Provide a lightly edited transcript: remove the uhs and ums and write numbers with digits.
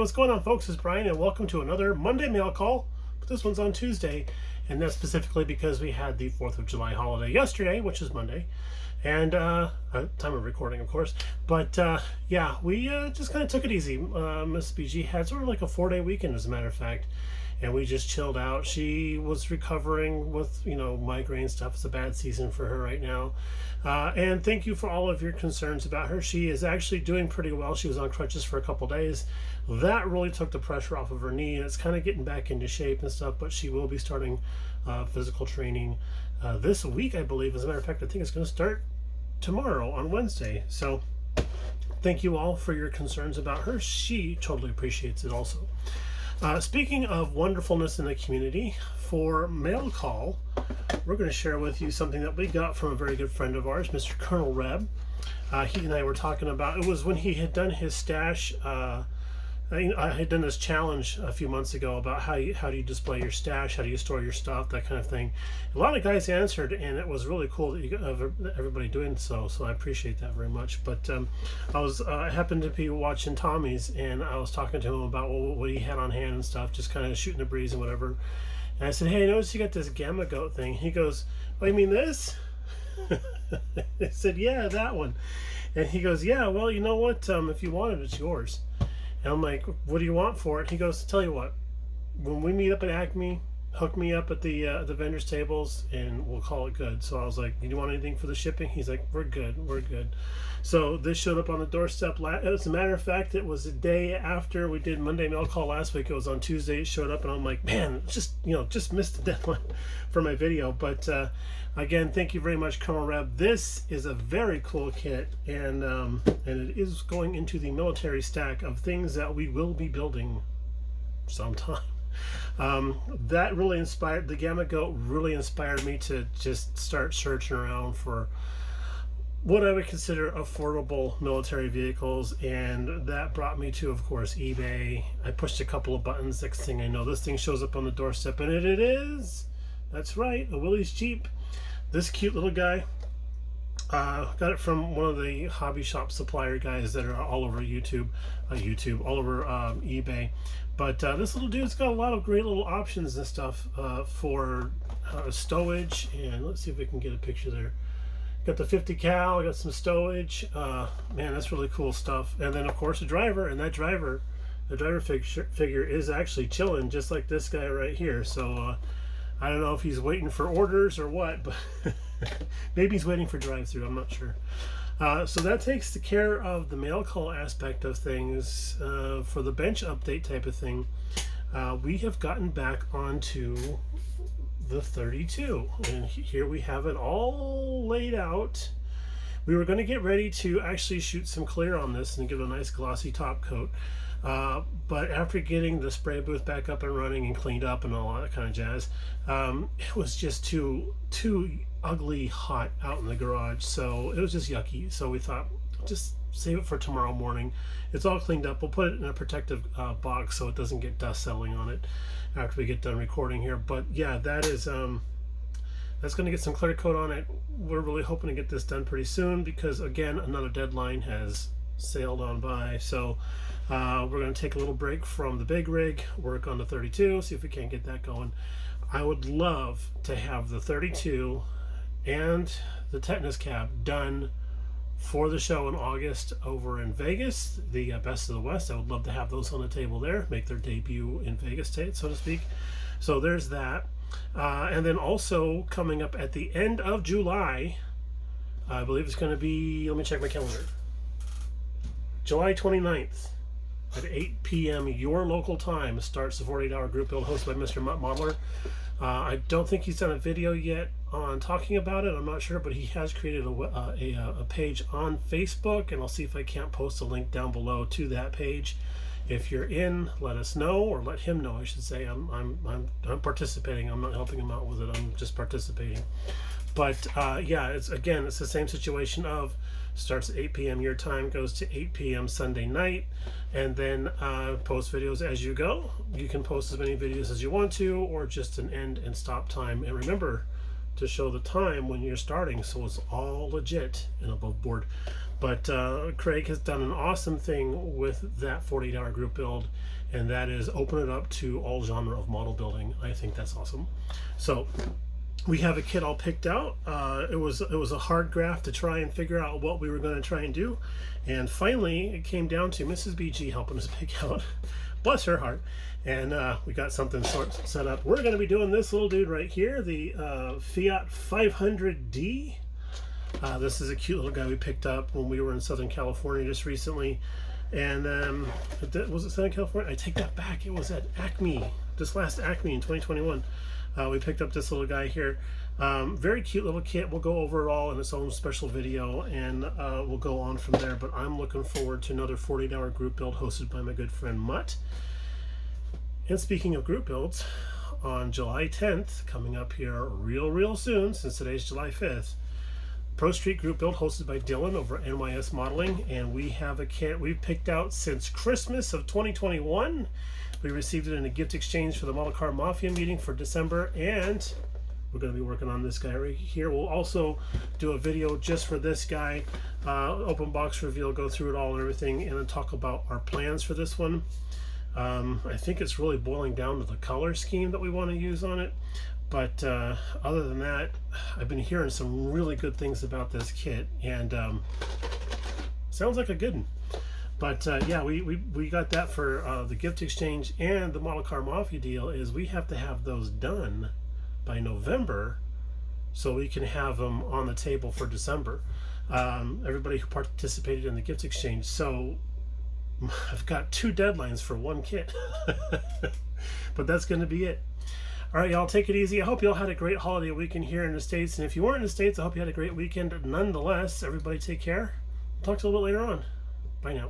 what's going on, folks? It's Brian, and welcome to another Monday mail call. But this one's on Tuesday, and that's specifically because we had the 4th of July holiday yesterday, which is Monday, and time of recording, of course. But yeah, we just kind of took it easy. Miss BG had sort of like a 4-day weekend, as a matter of fact, and we just chilled out. She was recovering with, migraine stuff. It's a bad season for her right now. And thank you for all of your concerns about her. She is actually doing pretty well. She was on crutches for a couple days. That really took the pressure off of her knee, and it's kind of getting back into shape and stuff, but she will be starting physical training this week, I believe. As a matter of fact, I think it's going to start tomorrow on Wednesday. So thank you all for your concerns about her. She totally appreciates it also. Speaking of wonderfulness in the community, for mail call, we're going to share with you something that we got from a very good friend of ours, Mr. Colonel Reb. He and I were talking about, it was when he had done his stash. I had done this challenge a few months ago about how do you display your stash, how do you store your stuff, that kind of thing. A lot of guys answered, and it was really cool that you got everybody doing so I appreciate that very much. But I happened to be watching Tommy's, and I was talking to him about what he had on hand and stuff, just kind of shooting the breeze and whatever. And I said, hey, I noticed you got this Gama Goat thing. He goes, oh, you mean this? I said, yeah, that one. And he goes, yeah, well, you know what, if you want it, it's yours. And I'm like, what do you want for it? He goes, tell you what, when we meet up at Acme, hook me up at the vendors tables, and we'll call it good. So I was like, do you want anything for the shipping? He's like, we're good. So this showed up on the doorstep. As a matter of fact, it was the day after we did Monday mail call last week. It was on Tuesday. It showed up, and I'm like, man, just missed the deadline for my video. But again, thank you very much, Colonel Reb. This is a very cool kit, and it is going into the military stack of things that we will be building sometime. That really inspired, the Gama Goat really inspired me to just start searching around for what I would consider affordable military vehicles, and that brought me to, of course, eBay. I pushed a couple of buttons. Next thing I know, this thing shows up on the doorstep, and it is, that's right, a Willys Jeep. This cute little guy. Got it from one of the hobby shop supplier guys that are all over all over eBay. But this little dude's got a lot of great little options and stuff for stowage. And let's see if we can get a picture there. Got the 50 cal, got some stowage. Man, that's really cool stuff. And then of course a driver, and the driver figure is actually chilling just like this guy right here. So I don't know if he's waiting for orders or what, but maybe he's waiting for drive-through, I'm not sure. So that takes care of the mail call aspect of things. For the bench update type of thing, we have gotten back onto the 32, and here we have it all laid out. We were going to get ready to actually shoot some clear on this and give it a nice glossy top coat. But after getting the spray booth back up and running and cleaned up and all that kind of jazz, it was just too ugly hot out in the garage, so it was just yucky. So we thought, just save it for tomorrow morning. It's all cleaned up. We'll put it in a protective box so it doesn't get dust settling on it after we get done recording here. But yeah, that is that's going to get some clear coat on it. We're really hoping to get this done pretty soon because, again, another deadline has sailed on by. So we're going to take a little break from the big rig, work on the 32, see if we can't get that going. I would love to have the 32 and the tetanus cab done for the show in August over in Vegas, the Best of the West. I would love to have those on the table there, make their debut in Vegas state, so to speak. So there's that. And then also coming up at the end of July, I believe it's going to be, let me check my calendar, July 29th at 8 p.m. your local time starts the 48-hour group build hosted by Mr. Mutt Modeler. I don't think he's done a video yet on talking about it. I'm not sure, but he has created a page on Facebook, and I'll see if I can't post a link down below to that page. If you're in, let us know, or let him know, I should say. I'm participating. I'm not helping him out with it. I'm just participating. But yeah, it's the same situation of starts at 8 p.m. your time, goes to 8 p.m. Sunday night, and then post videos as you go. You can post as many videos as you want to, or just an end and stop time. And remember to show the time when you're starting, so it's all legit and above board. But Craig has done an awesome thing with that 48-hour group build, and that is open it up to all genre of model building. I think that's awesome. So we have a kit all picked out. It was a hard graft to try and figure out what we were going to try and do, and finally it came down to Mrs. BG helping us pick out. Bless her heart. And we got something set up. We're going to be doing this little dude right here, the Fiat 500D. This is a cute little guy we picked up when we were in Southern California just recently. And was it Southern California? I take that back. It was at Acme, this last Acme in 2021. We picked up this little guy here. Very cute little kit. We'll go over it all in its own special video, and we'll go on from there. But I'm looking forward to another 48-hour group build hosted by my good friend Mutt. And speaking of group builds, on July 10th, coming up here real soon, since today's July 5th, Pro Street group build hosted by Dylan over at NYS Modeling, and we have a kit we've picked out since Christmas of 2021. We received it in a gift exchange for the Model Car Mafia meeting for December, and we're going to be working on this guy right here. We'll also do a video just for this guy, open box reveal, go through it all and everything, and then talk about our plans for this one. I think it's really boiling down to the color scheme that we want to use on it. But other than that, I've been hearing some really good things about this kit, and sounds like a good one. But yeah, we got that for the gift exchange, and the Model Car Mafia deal is we have to have those done by November so we can have them on the table for December. Everybody who participated in the gift exchange. So I've got 2 deadlines for 1 kit. But that's going to be it. All right, y'all, take it easy. I hope y'all had a great holiday weekend here in the States. And if you weren't in the States, I hope you had a great weekend nonetheless. Everybody take care. Talk to you a little bit later on. Bye now.